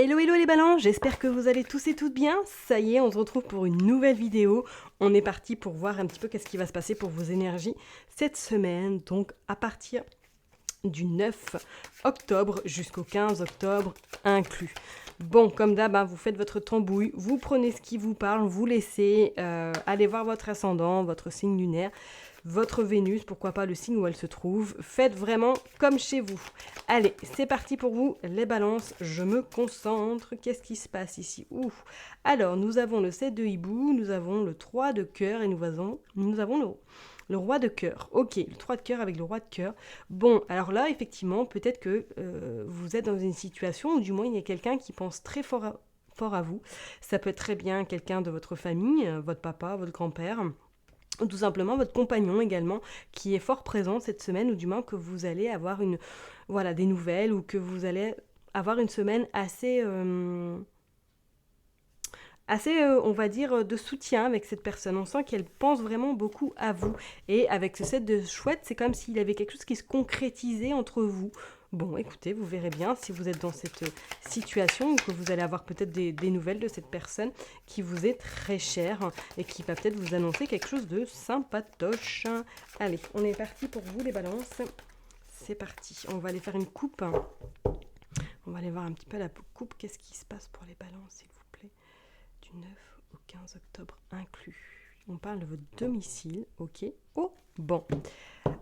Hello hello les balances, j'espère que vous allez tous et toutes bien. Ça y est, on se retrouve pour une nouvelle vidéo. On est parti pour voir un petit peu qu'est-ce qui va se passer pour vos énergies cette semaine. Donc à partir du 9 octobre jusqu'au 15 octobre inclus. Bon, comme d'hab, vous faites votre tambouille, vous prenez ce qui vous parle, vous laissez aller voir votre ascendant, votre signe lunaire, votre Vénus, pourquoi pas le signe où elle se trouve. Faites vraiment comme chez vous. Allez, c'est parti pour vous, les balances, je me concentre. Qu'est-ce qui se passe ici? Alors, nous avons le 7 de hibou, nous avons le 3 de cœur et nous avons le roi de cœur. Ok, le 3 de cœur avec le roi de cœur. Bon, alors là, effectivement, peut-être que vous êtes dans une situation où du moins il y a quelqu'un qui pense très fort à vous. Ça peut être très bien quelqu'un de votre famille, votre papa, votre grand-père, ou tout simplement votre compagnon également, qui est fort présent cette semaine, ou du moins que vous allez avoir des nouvelles, ou que vous allez avoir une semaine assez... on va dire, de soutien avec cette personne. On sent qu'elle pense vraiment beaucoup à vous. Et avec ce set de chouette, c'est comme s'il y avait quelque chose qui se concrétisait entre vous. Bon, écoutez, vous verrez bien si vous êtes dans cette situation ou que vous allez avoir peut-être des nouvelles de cette personne qui vous est très chère et qui va peut-être vous annoncer quelque chose de sympatoche. Allez, on est parti pour vous les balances. C'est parti. On va aller faire une coupe. On va aller voir un petit peu la coupe. Qu'est-ce qui se passe pour les balances, s'il vous plaît? Du 9 au 15 octobre inclus. On parle de votre domicile, ok. Oh, bon.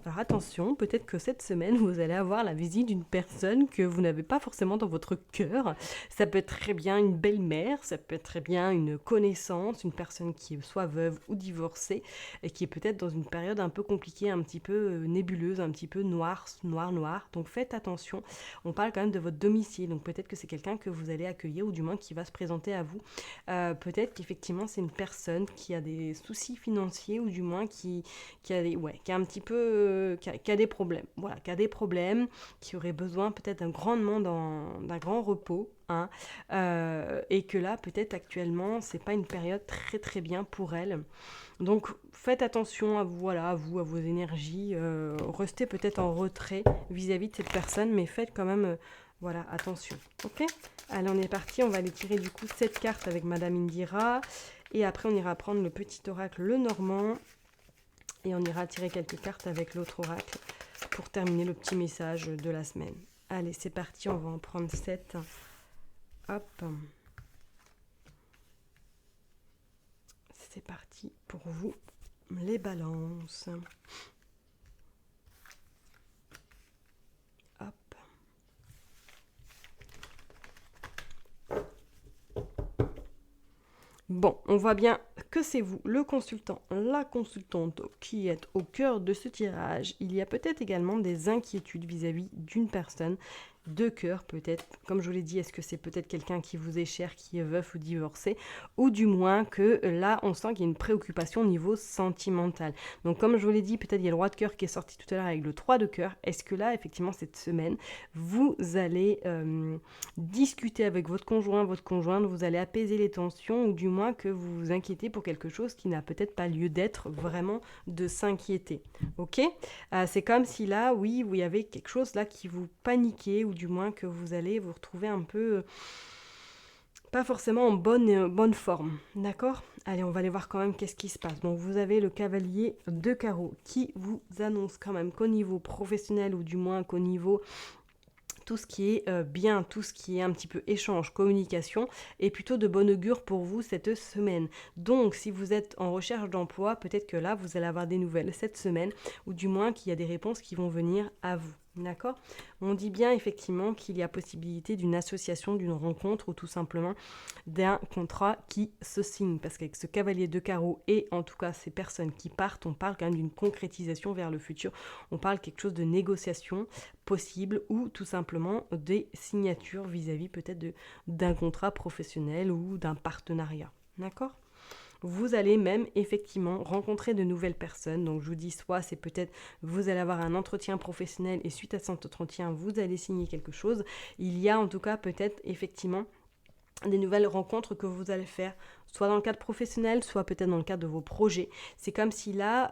Alors attention, peut-être que cette semaine, vous allez avoir la visite d'une personne que vous n'avez pas forcément dans votre cœur. Ça peut être très bien une belle-mère, ça peut être très bien une connaissance, une personne qui est soit veuve ou divorcée, et qui est peut-être dans une période un peu compliquée, un petit peu nébuleuse, un petit peu noire. Donc faites attention, on parle quand même de votre domicile, donc peut-être que c'est quelqu'un que vous allez accueillir, ou du moins qui va se présenter à vous. Peut-être qu'effectivement c'est une personne qui a des soucis financiers, ou du moins qui a un petit peu, qui a des problèmes, qui aurait besoin peut-être d'un grand repos, et que là peut-être actuellement c'est pas une période très très bien pour elle. Donc faites attention à vous, à vos énergies, restez peut-être en retrait vis-à-vis de cette personne, mais faites quand même attention, ok. Allez, on est parti, on va aller tirer du coup cette carte avec Madame Indira, et après on ira prendre le petit oracle le Normand, et on ira tirer quelques cartes avec l'autre oracle pour terminer le petit message de la semaine. Allez, c'est parti, on va en prendre 7. Hop. C'est parti pour vous, les balances. Hop. Bon, on voit bien que c'est vous, le consultant, la consultante, qui êtes au cœur de ce tirage. Il y a peut-être également des inquiétudes vis-à-vis d'une personne de cœur, peut-être. Comme je vous l'ai dit, est-ce que c'est peut-être quelqu'un qui vous est cher, qui est veuf ou divorcé, ou du moins que là, on sent qu'il y a une préoccupation au niveau sentimental. Donc, comme je vous l'ai dit, peut-être il y a le roi de cœur qui est sorti tout à l'heure avec le 3 de cœur. Est-ce que là, effectivement, cette semaine, vous allez discuter avec votre conjoint, votre conjointe, vous allez apaiser les tensions, ou du moins que vous vous inquiétez pour quelque chose qui n'a peut-être pas lieu d'être, vraiment de s'inquiéter, ok. C'est comme si là, oui, il y avait quelque chose là qui vous paniquait, ou du moins que vous allez vous retrouver un peu pas forcément en bonne forme, d'accord. Allez, on va aller voir quand même qu'est-ce qui se passe. Donc vous avez le cavalier de carreau qui vous annonce quand même qu'au niveau professionnel, ou du moins qu'au niveau tout ce qui est bien, tout ce qui est un petit peu échange, communication, est plutôt de bon augure pour vous cette semaine. Donc, si vous êtes en recherche d'emploi, peut-être que là, vous allez avoir des nouvelles cette semaine, ou du moins qu'il y a des réponses qui vont venir à vous. D'accord. On dit bien effectivement qu'il y a possibilité d'une association, d'une rencontre, ou tout simplement d'un contrat qui se signe. Parce qu'avec ce cavalier de carreau et en tout cas ces personnes qui partent, on parle quand même d'une concrétisation vers le futur. On parle quelque chose de négociation possible, ou tout simplement des signatures vis-à-vis peut-être d'un contrat professionnel ou d'un partenariat. D'accord. Vous allez même effectivement rencontrer de nouvelles personnes. Donc je vous dis, soit c'est peut-être vous allez avoir un entretien professionnel, et suite à cet entretien, vous allez signer quelque chose. Il y a en tout cas peut-être effectivement des nouvelles rencontres que vous allez faire, soit dans le cadre professionnel, soit peut-être dans le cadre de vos projets. C'est comme si là,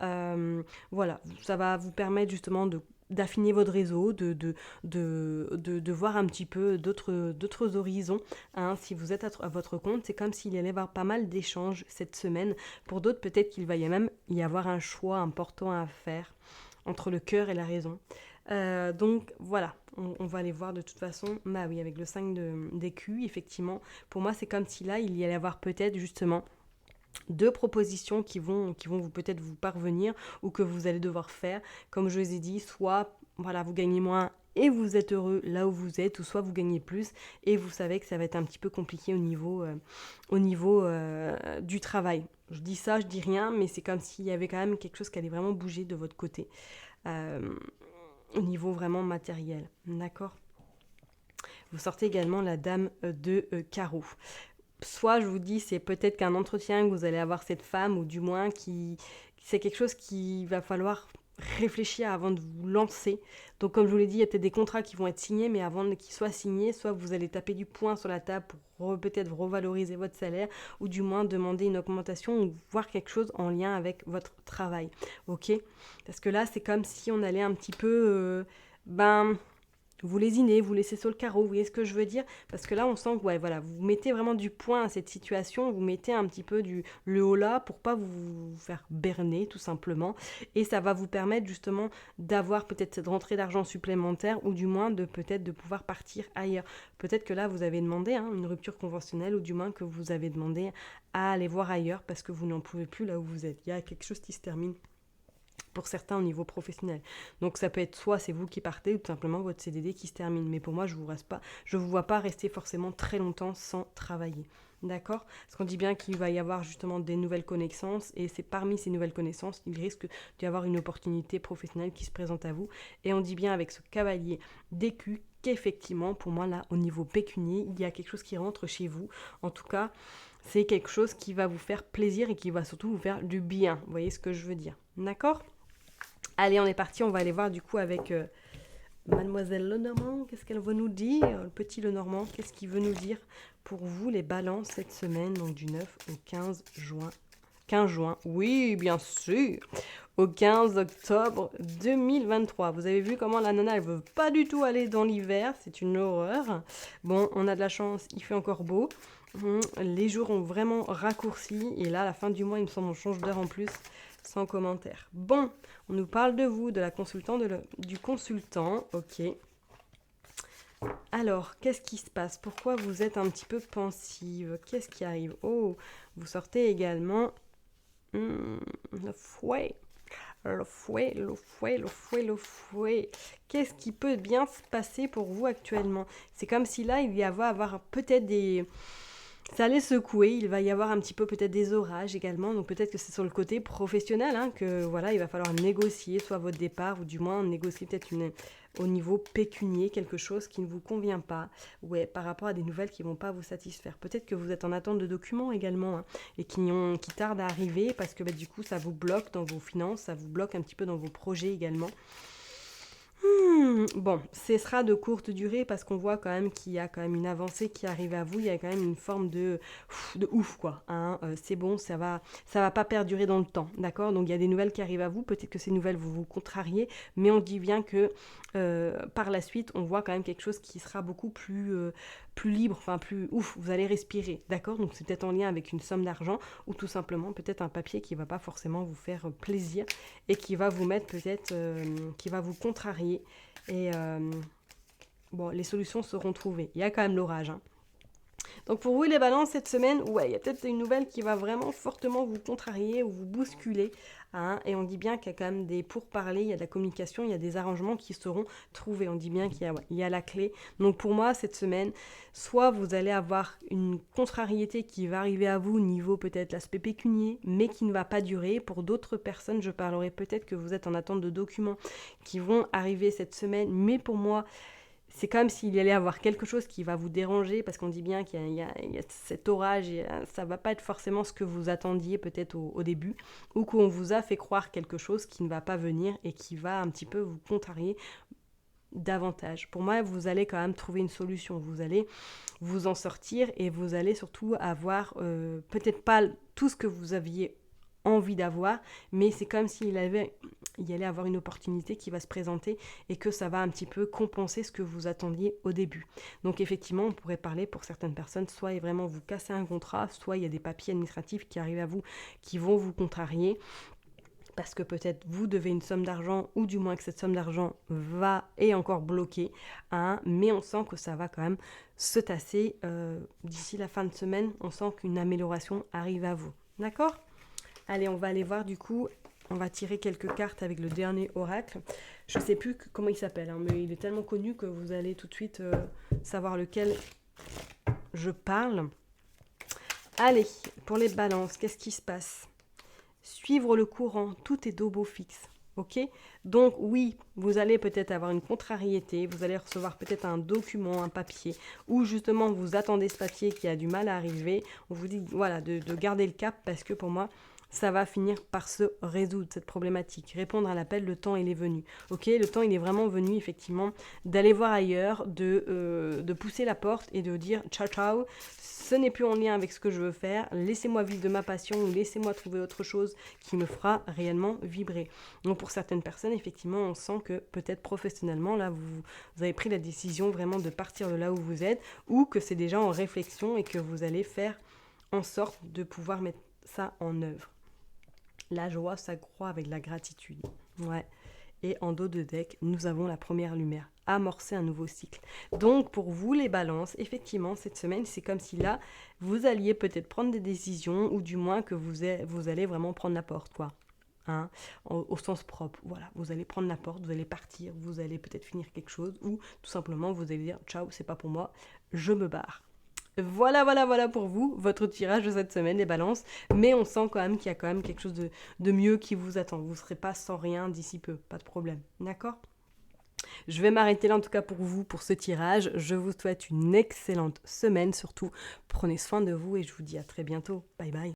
ça va vous permettre justement de d'affiner votre réseau, de voir un petit peu d'autres horizons. Hein. Si vous êtes à votre compte, c'est comme s'il allait y avoir pas mal d'échanges cette semaine. Pour d'autres, peut-être qu'il va même y avoir un choix important à faire entre le cœur et la raison. Donc voilà, on va aller voir de toute façon. Bah oui, avec le 5 d'écu, effectivement, pour moi c'est comme si là, il y allait avoir peut-être justement deux propositions qui vont vous peut-être vous parvenir ou que vous allez devoir faire. Comme je vous ai dit, soit voilà, vous gagnez moins et vous êtes heureux là où vous êtes, ou soit vous gagnez plus et vous savez que ça va être un petit peu compliqué au niveau du travail. Je dis ça, je dis rien, mais c'est comme s'il y avait quand même quelque chose qui allait vraiment bouger de votre côté. Au niveau vraiment matériel, d'accord. Vous sortez également la dame de carreau. Soit je vous dis c'est peut-être qu'un entretien que vous allez avoir cette femme, ou du moins c'est quelque chose qu'il va falloir réfléchir avant de vous lancer. Donc comme je vous l'ai dit, il y a peut-être des contrats qui vont être signés, mais avant qu'ils soient signés, soit vous allez taper du poing sur la table pour peut-être revaloriser votre salaire, ou du moins demander une augmentation, ou voir quelque chose en lien avec votre travail. Ok ? Parce que là c'est comme si on allait un petit peu vous lésinez, vous laissez sur le carreau, vous voyez ce que je veux dire? Parce que là, on sent que voilà, vous mettez vraiment du point à cette situation, vous mettez un petit peu le haut là pour pas vous faire berner, tout simplement. Et ça va vous permettre justement d'avoir peut-être cette rentrée d'argent supplémentaire, ou du moins peut-être de pouvoir partir ailleurs. Peut-être que là, vous avez demandé une rupture conventionnelle, ou du moins que vous avez demandé à aller voir ailleurs parce que vous n'en pouvez plus là où vous êtes. Il y a quelque chose qui se termine pour certains au niveau professionnel. Donc ça peut être soit c'est vous qui partez, ou tout simplement votre CDD qui se termine. Mais pour moi, je vous vois pas rester forcément très longtemps sans travailler. D'accord ? Parce qu'on dit bien qu'il va y avoir justement des nouvelles connaissances, et c'est parmi ces nouvelles connaissances, il risque d'y avoir une opportunité professionnelle qui se présente à vous. Et on dit bien avec ce cavalier d'écu qu'effectivement, pour moi là, au niveau pécunier, il y a quelque chose qui rentre chez vous. En tout cas, c'est quelque chose qui va vous faire plaisir et qui va surtout vous faire du bien. Vous voyez ce que je veux dire ? D'accord ? Allez, on est parti, on va aller voir du coup avec Mademoiselle Lenormand. Qu'est-ce qu'elle veut nous dire? Le petit Lenormand, qu'est-ce qu'il veut nous dire pour vous les balances cette semaine, donc du 9 au 15 juin. 15 juin, oui, bien sûr, au 15 octobre 2023. Vous avez vu comment la nana, elle veut pas du tout aller dans l'hiver, c'est une horreur. Bon, on a de la chance, il fait encore beau. Les jours ont vraiment raccourci, et là, à la fin du mois, il me semble, on change d'heure en plus. Sans commentaire. Bon, on nous parle de vous, de la consultante, du consultant. Ok. Alors, qu'est-ce qui se passe? Pourquoi vous êtes un petit peu pensive? Qu'est-ce qui arrive? Oh, vous sortez également le fouet. Le fouet, le fouet, le fouet, le fouet. Qu'est-ce qui peut bien se passer pour vous actuellement? C'est comme si là, il y avait avoir peut-être des... Ça allait secouer, il va y avoir un petit peu peut-être des orages également, donc peut-être que c'est sur le côté professionnel que voilà, il va falloir négocier soit votre départ, ou du moins négocier peut-être au niveau pécunier quelque chose qui ne vous convient pas, par rapport à des nouvelles qui ne vont pas vous satisfaire. Peut-être que vous êtes en attente de documents également, et qui tardent à arriver parce que du coup ça vous bloque dans vos finances, ça vous bloque un petit peu dans vos projets également. Bon, ce sera de courte durée parce qu'on voit quand même qu'il y a quand même une avancée qui arrive à vous, il y a quand même une forme de ouf quoi, c'est bon, ça va pas perdurer dans le temps, d'accord? Donc il y a des nouvelles qui arrivent à vous, peut-être que ces nouvelles vous contrariez, mais on dit bien que par la suite, on voit quand même quelque chose qui sera beaucoup plus libre, enfin plus ouf, vous allez respirer, d'accord? Donc c'est peut-être en lien avec une somme d'argent, ou tout simplement peut-être un papier qui va pas forcément vous faire plaisir et qui va vous mettre peut-être, qui va vous contrarier, et bon, les solutions seront trouvées. Il y a quand même l'orage, Donc pour vous les balances cette semaine, il y a peut-être une nouvelle qui va vraiment fortement vous contrarier ou vous bousculer. Et on dit bien qu'il y a quand même des pourparlers, il y a de la communication, il y a des arrangements qui seront trouvés. On dit bien qu'il y a la clé. Donc pour moi cette semaine, soit vous allez avoir une contrariété qui va arriver à vous au niveau peut-être l'aspect pécunier, mais qui ne va pas durer. Pour d'autres personnes, je parlerai peut-être que vous êtes en attente de documents qui vont arriver cette semaine, mais pour moi, c'est comme s'il y allait avoir quelque chose qui va vous déranger, parce qu'on dit bien qu'il y a cet orage, et ça va pas être forcément ce que vous attendiez peut-être au début, ou qu'on vous a fait croire quelque chose qui ne va pas venir et qui va un petit peu vous contrarier davantage. Pour moi, vous allez quand même trouver une solution, vous allez vous en sortir, et vous allez surtout avoir peut-être pas tout ce que vous aviez envie d'avoir, mais c'est comme s'il allait avoir une opportunité qui va se présenter et que ça va un petit peu compenser ce que vous attendiez au début. Donc effectivement, on pourrait parler pour certaines personnes, soit vraiment vous cassez un contrat, soit il y a des papiers administratifs qui arrivent à vous, qui vont vous contrarier, parce que peut-être vous devez une somme d'argent, ou du moins que cette somme d'argent est encore bloquée, hein, mais on sent que ça va quand même se tasser. D'ici la fin de semaine, on sent qu'une amélioration arrive à vous. D'accord ? Allez, on va aller voir du coup, on va tirer quelques cartes avec le dernier oracle. Je ne sais plus comment il s'appelle, hein, mais il est tellement connu que vous allez tout de suite savoir lequel je parle. Allez, pour les balances, qu'est-ce qui se passe ? Suivre le courant, tout est d'obo fixe. Ok ? Donc oui, vous allez peut-être avoir une contrariété, vous allez recevoir peut-être un document, un papier, ou justement vous attendez ce papier qui a du mal à arriver. On vous dit voilà de garder le cap parce que pour moi, ça va finir par se résoudre cette problématique. Répondre à l'appel, le temps il est venu. Ok, le temps il est vraiment venu effectivement d'aller voir ailleurs, de pousser la porte et de dire ciao ciao. Ce n'est plus en lien avec ce que je veux faire. Laissez-moi vivre de ma passion ou laissez-moi trouver autre chose qui me fera réellement vibrer. Donc pour certaines personnes, effectivement, on sent que peut-être professionnellement, là, vous avez pris la décision vraiment de partir de là où vous êtes ou que c'est déjà en réflexion et que vous allez faire en sorte de pouvoir mettre ça en œuvre. La joie s'accroît avec la gratitude. Ouais. Et en dos de deck, nous avons la première lumière. Amorcer un nouveau cycle. Donc, pour vous, les balances, effectivement, cette semaine, c'est comme si là, vous alliez peut-être prendre des décisions ou du moins que vous allez vraiment prendre la porte, quoi. Hein, au sens propre. Voilà, vous allez prendre la porte, vous allez partir, vous allez peut-être finir quelque chose ou tout simplement, vous allez dire « Ciao, c'est pas pour moi, je me barre ». Voilà pour vous, votre tirage de cette semaine, les balances. Mais on sent quand même qu'il y a quand même quelque chose de mieux qui vous attend. Vous ne serez pas sans rien d'ici peu, pas de problème. D'accord ? Je vais m'arrêter là en tout cas pour vous, pour ce tirage. Je vous souhaite une excellente semaine. Surtout, prenez soin de vous et je vous dis à très bientôt. Bye bye.